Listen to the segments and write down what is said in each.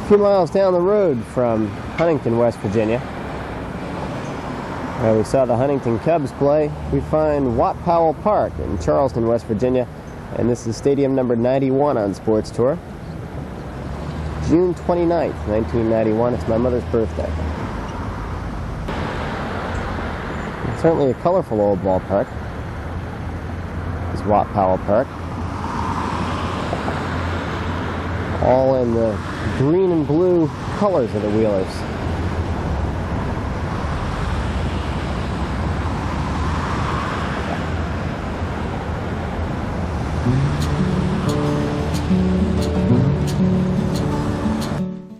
A few miles down the road from Huntington, West Virginia, where we saw the Huntington Cubs play, we find Powell Park in Charleston, West Virginia, and this is stadium number 91 on Sports Tour. June 29th, 1991. It's my mother's birthday. It's certainly a colorful old ballpark. This is Powell Park. All in the green and blue colors of the Wheelers.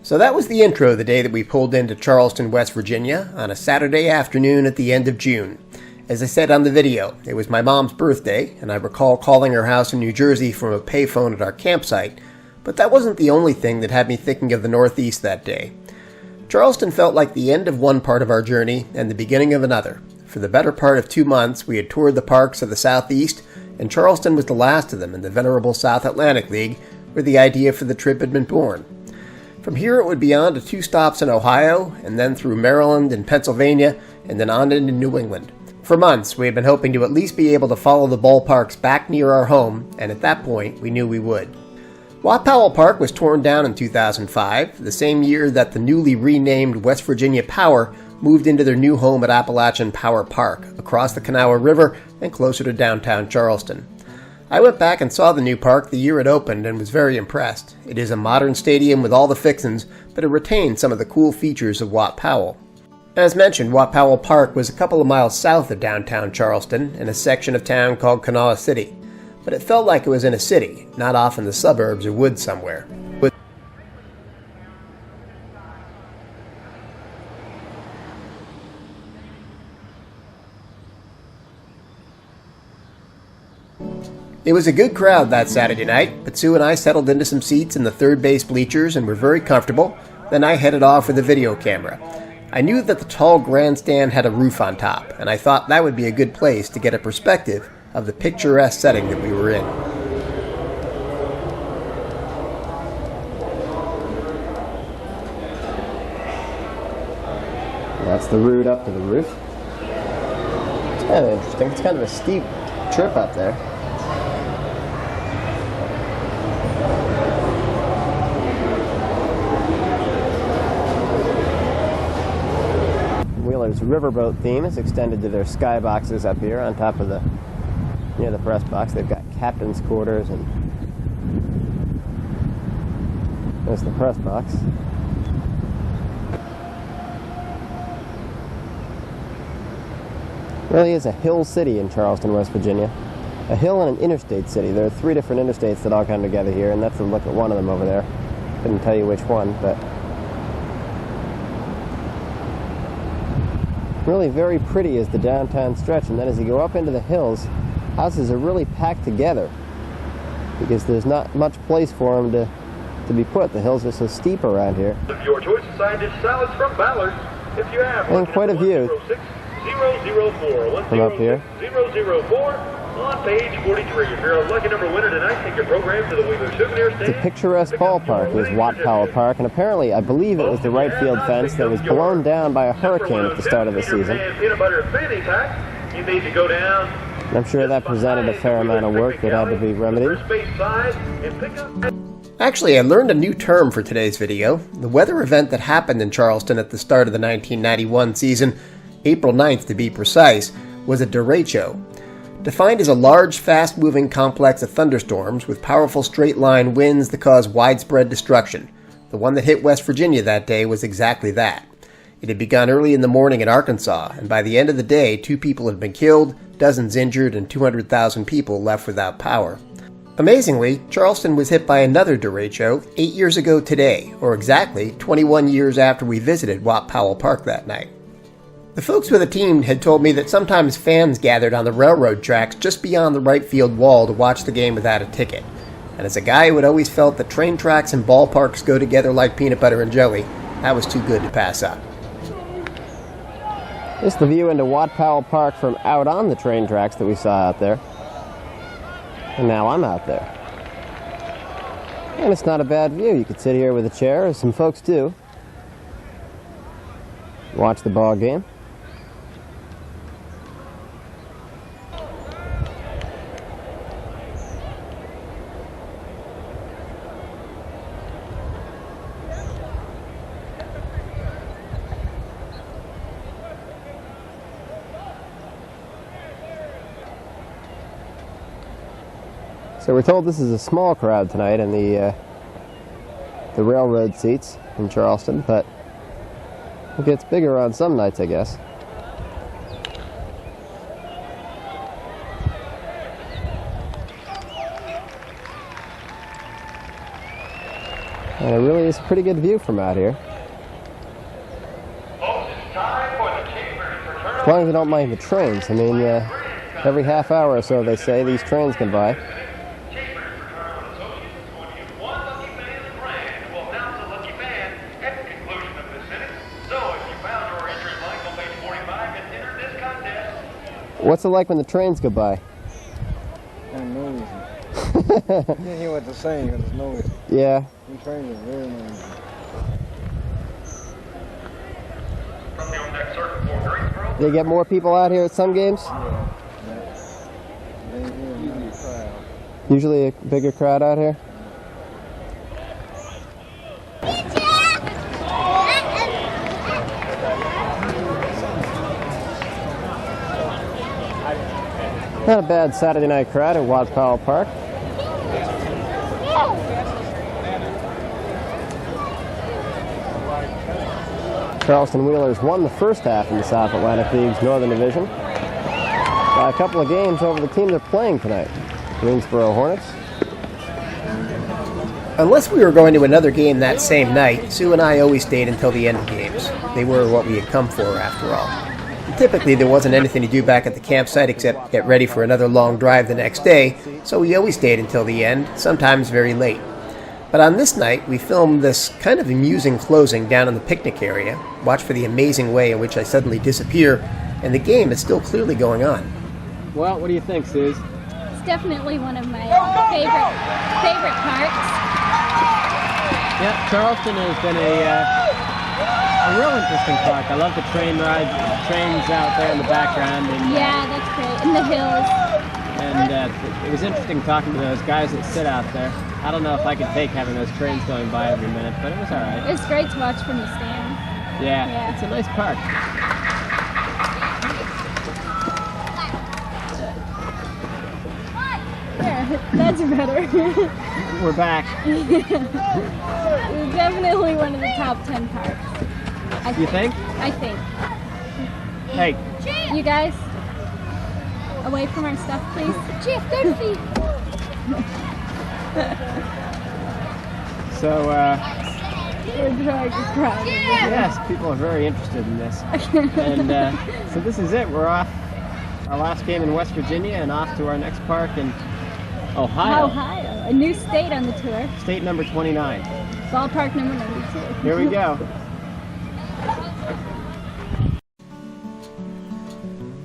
So that was the intro the day that we pulled into Charleston, West Virginia on a Saturday afternoon at the end of June. As I said on the video, it was my mom's birthday, and I recall calling her house in New Jersey from a payphone at our campsite, but that wasn't the only thing that had me thinking of the Northeast that day. Charleston felt like the end of one part of our journey and the beginning of another. For the better part of 2 months, we had toured the parks of the Southeast, and Charleston was the last of them in the venerable South Atlantic League, where the idea for the trip had been born. From here it would be on to 2 stops in Ohio, and then through Maryland and Pennsylvania, and then on into New England. For months, we had been hoping to at least be able to follow the ballparks back near our home, and at that point, we knew we would. Powell Park was torn down in 2005, the same year that the newly renamed West Virginia Power moved into their new home at Appalachian Powell Park, across the Kanawha River and closer to downtown Charleston. I went back and saw the new park the year it opened and was very impressed. It is a modern stadium with all the fixins, but it retains some of the cool features of Powell. As mentioned, Powell Park was a couple of miles south of downtown Charleston in a section of town called Kanawha City, but it felt like it was in a city, not off in the suburbs or woods somewhere. It was a good crowd that Saturday night, but Sue and I settled into some seats in the third base bleachers and were very comfortable. Then I headed off with a video camera. I knew that the tall grandstand had a roof on top, and I thought that would be a good place to get a perspective of the picturesque setting that we were in. That's the route up to the roof. It's kind of interesting. It's kind of a steep trip up there. Wheeler's riverboat theme is extended to their skyboxes up here on top of near the press box. They've got captain's quarters, and there's the press box. It really is a hill city in Charleston, West Virginia. A hill and an interstate city. There are 3 different interstates that all come together here, and that's a look at one of them over there. Couldn't tell you which one, but really very pretty is the downtown stretch, and then as you go up into the hills, houses are really packed together because there's not much place for them to be put. The hills are so steep around here. Your choice of side dish salads from Ballard. If you have, and quite a view 004 from up here. 004 on page 43. If you're a lucky number winner tonight, take your program to the Wheeler Souvenir Stand. It's a picturesque ballpark is Powell Park, and apparently I believe it was the right field fence that was blown down by a hurricane at the start of the season. Peanut butter fanny pack. You need to go down. I'm sure that presented a fair amount of work that had to be remedied. Actually, I learned a new term for today's video. The weather event that happened in Charleston at the start of the 1991 season, April 9th to be precise, was a derecho. Defined as a large, fast-moving complex of thunderstorms with powerful straight-line winds that cause widespread destruction. The one that hit West Virginia that day was exactly that. It had begun early in the morning in Arkansas, and by the end of the day, 2 people had been killed, dozens injured, and 200,000 people left without power. Amazingly, Charleston was hit by another derecho 8 years ago today, or exactly 21 years after we visited Powell Park that night. The folks with the team had told me that sometimes fans gathered on the railroad tracks just beyond the right field wall to watch the game without a ticket. And as a guy who had always felt that train tracks and ballparks go together like peanut butter and jelly, that was too good to pass up. This is the view into Powell Park from out on the train tracks that we saw out there. And now I'm out there. And it's not a bad view. You could sit here with a chair, as some folks do. Watch the ball game. So we're told this is a small crowd tonight in the railroad seats in Charleston, but it gets bigger on some nights, I guess. And it really is a pretty good view from out here. As long as you don't mind the trains. I mean, every half hour or so, they say, these trains come by. What's it like when the trains go by? Kind of noisy. You can't hear what they're saying because it's noisy. Yeah. The trains are very noisy. They get more people out here at some games? Yeah. Usually a crowd. Usually a bigger crowd out here? Not a bad Saturday night crowd at Powell Park. Charleston Wheelers won the first half in the South Atlantic League's Northern Division by a couple of games over the team they're playing tonight, Greensboro Hornets. Unless we were going to another game that same night, Sue and I always stayed until the end of games. They were what we had come for, after all. Typically, there wasn't anything to do back at the campsite except get ready for another long drive the next day, so we always stayed until the end, sometimes very late. But on this night, we filmed this kind of amusing closing down in the picnic area, watch for the amazing way in which I suddenly disappear, and the game is still clearly going on. Well, what do you think, Suze? It's definitely one of my favorite parks. Yeah, Charleston has been a real interesting park. I love the train rides, trains out there in the background. And, yeah, that's great. And the hills. And it was interesting talking to those guys that sit out there. I don't know if I could take having those trains going by every minute, but it was all right. It's great to watch from the stand. Yeah, it's a nice park. Yeah, that's better. We're back. It's definitely one of the top 10 parks. You think? I think. Hey. You guys, away from our stuff, please. Chief, go to feet. So, We're drawing a crowd. yes, people are very interested in this. And so this is it. We're off our last game in West Virginia and off to our next park in Ohio. Ohio, a new state on the tour. State number 29. Ballpark number 92. Here we go.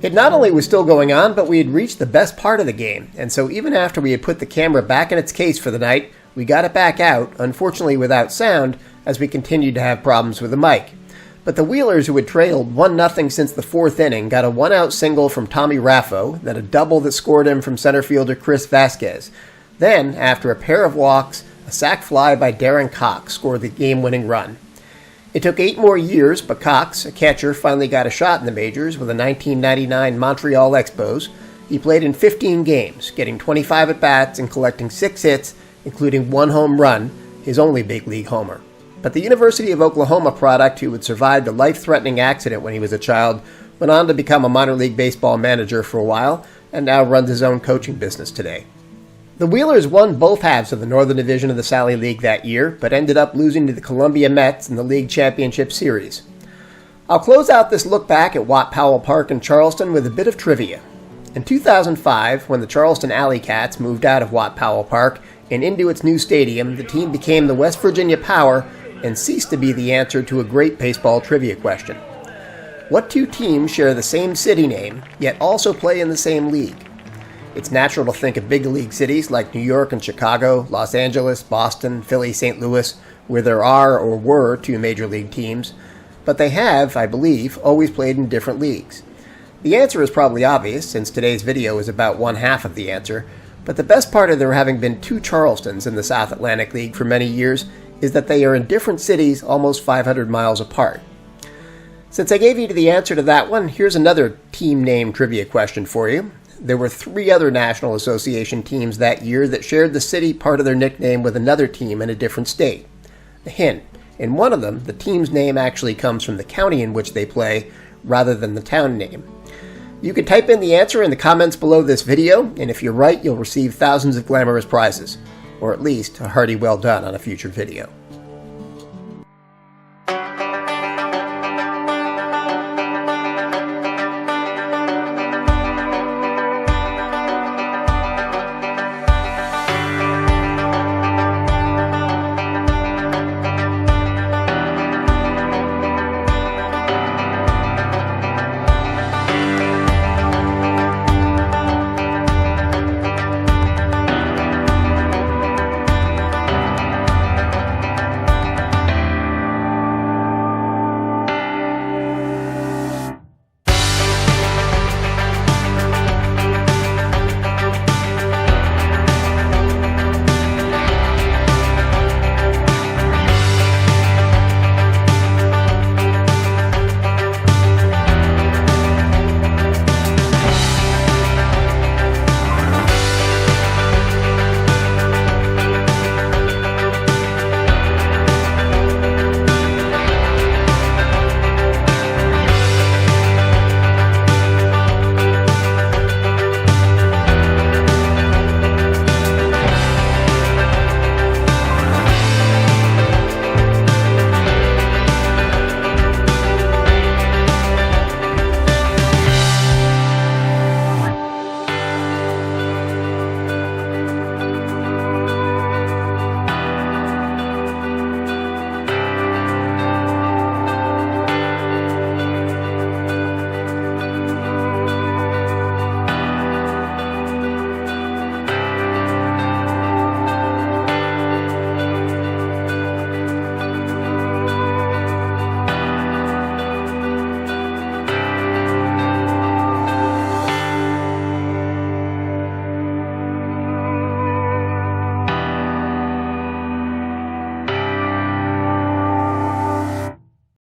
It not only was still going on, but we had reached the best part of the game, and so even after we had put the camera back in its case for the night, we got it back out, unfortunately without sound, as we continued to have problems with the mic. But the Wheelers, who had trailed 1-0 since the fourth inning, got a one-out single from Tommy Raffo, then a double that scored him from center fielder Chris Vasquez. Then, after a pair of walks, a sac fly by Darren Cox scored the game-winning run. It took 8 more years, but Cox, a catcher, finally got a shot in the majors with the 1999 Montreal Expos. He played in 15 games, getting 25 at-bats and collecting 6 hits, including 1 home run, his only big league homer. But the University of Oklahoma product, who had survived a life-threatening accident when he was a child, went on to become a minor league baseball manager for a while, and now runs his own coaching business today. The Wheelers won both halves of the Northern Division of the Sally League that year, but ended up losing to the Columbia Mets in the League Championship Series. I'll close out this look back at Powell Park in Charleston with a bit of trivia. In 2005, when the Charleston Alley Cats moved out of Powell Park and into its new stadium, the team became the West Virginia Power and ceased to be the answer to a great baseball trivia question. What 2 teams share the same city name, yet also play in the same league? It's natural to think of big league cities like New York and Chicago, Los Angeles, Boston, Philly, St. Louis, where there are or were 2 major league teams, but they have, I believe, always played in different leagues. The answer is probably obvious, since today's video is about one half of the answer, but the best part of there having been 2 Charlestons in the South Atlantic League for many years is that they are in different cities almost 500 miles apart. Since I gave you the answer to that one, here's another team name trivia question for you. There were 3 other National Association teams that year that shared the city part of their nickname with another team in a different state. A hint, in one of them, the team's name actually comes from the county in which they play rather than the town name. You can type in the answer in the comments below this video, and if you're right, you'll receive thousands of glamorous prizes, or at least a hearty well done on a future video.